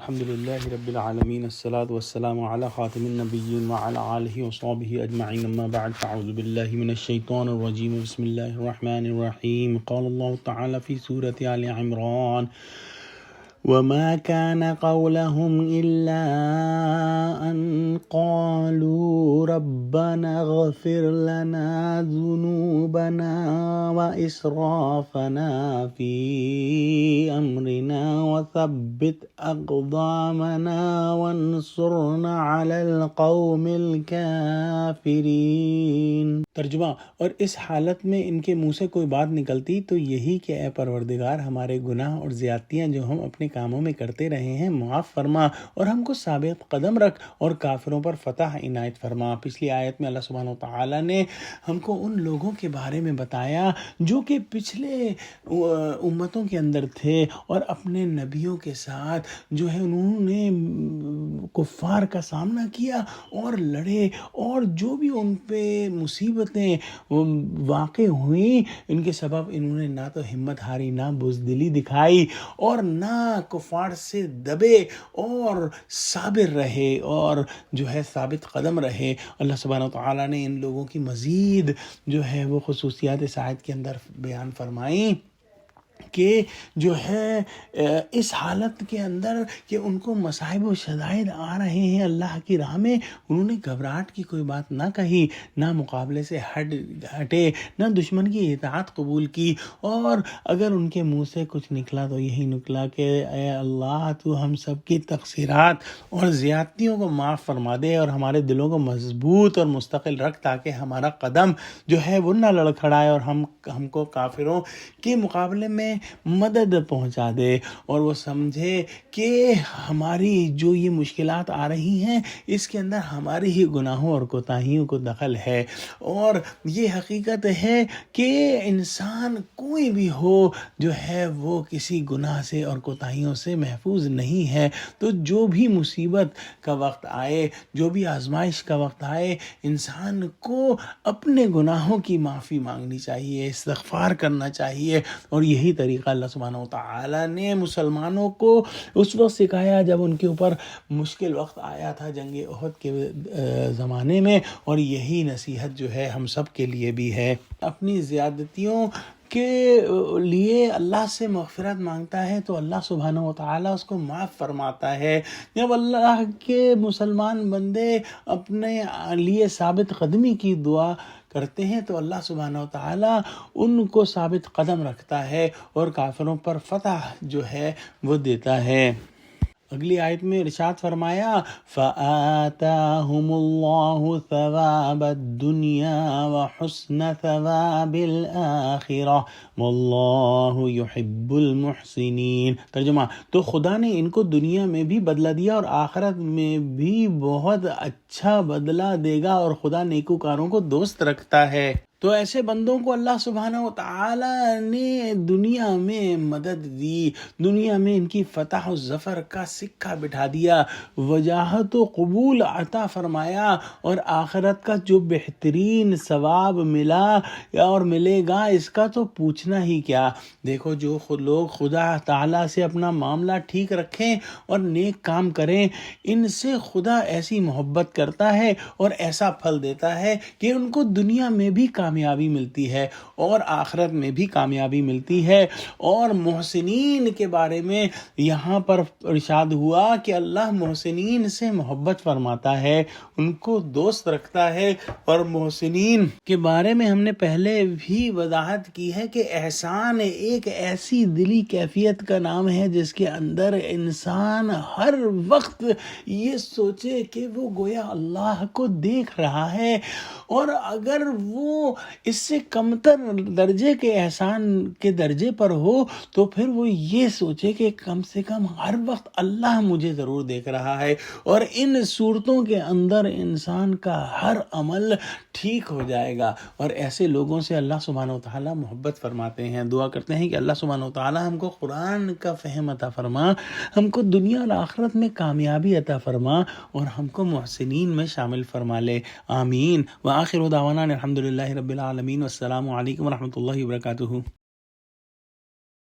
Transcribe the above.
الحمد لله رب العالمين الصلاة والسلام على خاتم النبيين وعلى آله وصحبه أجمعين أما بعد فأعوذ بالله من الشيطان الرجيم بسم الله الرحمن الرحيم قال الله تعالى في سورة آل عمران وما كان قولهم إلا أن قالوا ربنا اغفر لنا ذنوبنا وإسرافنا في أمرنا وثبت أقدامنا وانصرنا على القوم الكافرين۔ ترجمہ، اور اس حالت میں ان کے منہ سے کوئی بات نکلتی تو یہی کہ اے پروردگار، ہمارے گناہ اور زیادتیاں جو ہم اپنے کاموں میں کرتے رہے ہیں معاف فرما اور ہم کو ثابت قدم رکھ اور کافروں پر فتح عنایت فرما۔ پچھلی آیت میں اللہ سبحانہ وتعالی نے ہم کو ان لوگوں کے بارے میں بتایا جو کہ پچھلے امتوں کے اندر تھے اور اپنے نبیوں کے ساتھ جو ہے انہوں نے کفار کا سامنا کیا اور لڑے، اور جو بھی ان پہ مصیبتیں واقع ہوئیں ان کے سبب انہوں نے نہ تو ہمت ہاری، نہ بزدلی دکھائی اور نہ کفار سے دبے اور صابر رہے اور جو ہے ثابت قدم رہے۔ اللہ سبحانہ وتعالیٰ نے ان لوگوں کی مزید جو ہے وہ خصوصیات اس آیت کے اندر بیان فرمائیں کہ جو ہے اس حالت کے اندر کہ ان کو مصائب و شدائد آ رہے ہیں اللہ کی راہ میں، انہوں نے گھبراہٹ کی کوئی بات نہ کہی، نہ مقابلے سے ہٹے، نہ دشمن کی اطاعت قبول کی، اور اگر ان کے منہ سے کچھ نکلا تو یہی نکلا کہ اے اللہ تو ہم سب کی تقصیرات اور زیادتیوں کو معاف فرما دے اور ہمارے دلوں کو مضبوط اور مستقل رکھ تاکہ ہمارا قدم جو ہے وہ نہ لڑکھڑائے اور ہم کو کافروں کے مقابلے میں مدد پہنچا دے، اور وہ سمجھے کہ ہماری جو یہ مشکلات آ رہی ہیں اس کے اندر ہماری ہی گناہوں اور کوتاہیوں کو دخل ہے۔ اور یہ حقیقت ہے کہ انسان کوئی بھی ہو جو ہے وہ کسی گناہ سے اور کوتاہیوں سے محفوظ نہیں ہے، تو جو بھی مصیبت کا وقت آئے، جو بھی آزمائش کا وقت آئے، انسان کو اپنے گناہوں کی معافی مانگنی چاہیے، استغفار کرنا چاہیے، اور یہی طریقہ اللہ سبحانہ وتعالی نے مسلمانوں کو اس وقت سکھایا جب ان کے اوپر مشکل وقت آیا تھا جنگ احد کے زمانے میں، اور یہی نصیحت جو ہے ہم سب کے لیے بھی ہے۔ اپنی زیادتیوں کے لیے اللہ سے مغفرت مانگتا ہے تو اللہ سبحانہ وتعالی اس کو معاف فرماتا ہے۔ جب اللہ کے مسلمان بندے اپنے لیے ثابت قدمی کی دعا کرتے ہیں تو اللہ سبحانہ وتعالی ان کو ثابت قدم رکھتا ہے اور کافروں پر فتح جو ہے وہ دیتا ہے۔ اگلی آیت میں ارشاد فرمایا فَآتَاهُمُ اللَّهُ ثَوَابَ الدُّنْيَا وَحُسْنَ ثَوَابِ الْآخِرَةِ وَاللَّهُ يُحِبُّ الْمُحْسِنِينَ۔ ترجمہ، تو خدا نے ان کو دنیا میں بھی بدلہ دیا اور آخرت میں بھی بہت اچھا بدلہ دے گا، اور خدا نیکوکاروں کو دوست رکھتا ہے۔ تو ایسے بندوں کو اللہ سبحانہ وتعالی نے دنیا میں مدد دی، دنیا میں ان کی فتح و ظفر کا سکہ بٹھا دیا، وجاہت و قبول عطا فرمایا، اور آخرت کا جو بہترین ثواب ملا اور ملے گا اس کا تو پوچھنا ہی کیا۔ دیکھو، جو لوگ خدا تعالیٰ سے اپنا معاملہ ٹھیک رکھیں اور نیک کام کریں، ان سے خدا ایسی محبت کرتا ہے اور ایسا پھل دیتا ہے کہ ان کو دنیا میں بھی کامیابی ملتی ہے اور آخرت میں بھی کامیابی ملتی ہے۔ اور محسنین کے بارے میں یہاں پر ارشاد ہوا کہ اللہ محسنین سے محبت فرماتا ہے، ان کو دوست رکھتا ہے۔ اور محسنین کے بارے میں ہم نے پہلے بھی وضاحت کی ہے کہ احسان ایک ایسی دلی کیفیت کا نام ہے جس کے اندر انسان ہر وقت یہ سوچے کہ وہ گویا اللہ کو دیکھ رہا ہے، اور اگر وہ اس سے کمتر درجے کے احسان کے درجے پر ہو تو پھر وہ یہ سوچے کہ کم سے کم ہر وقت اللہ مجھے ضرور دیکھ رہا ہے، اور ان صورتوں کے اندر انسان کا ہر عمل ٹھیک ہو جائے گا۔ اور ایسے لوگوں سے اللہ سبحانہ وتعالی محبت فرماتے ہیں۔ دعا کرتے ہیں کہ اللہ سبحانہ وتعالی ہم کو قرآن کا فہم عطا فرما، ہم کو دنیا اور آخرت میں کامیابی عطا فرما، اور ہم کو محسنین میں شامل فرما لے، آمین۔ وآخر دعوانا الحمد للہ رب العالمین، والسلام علیکم ورحمۃ اللہ وبرکاتہ۔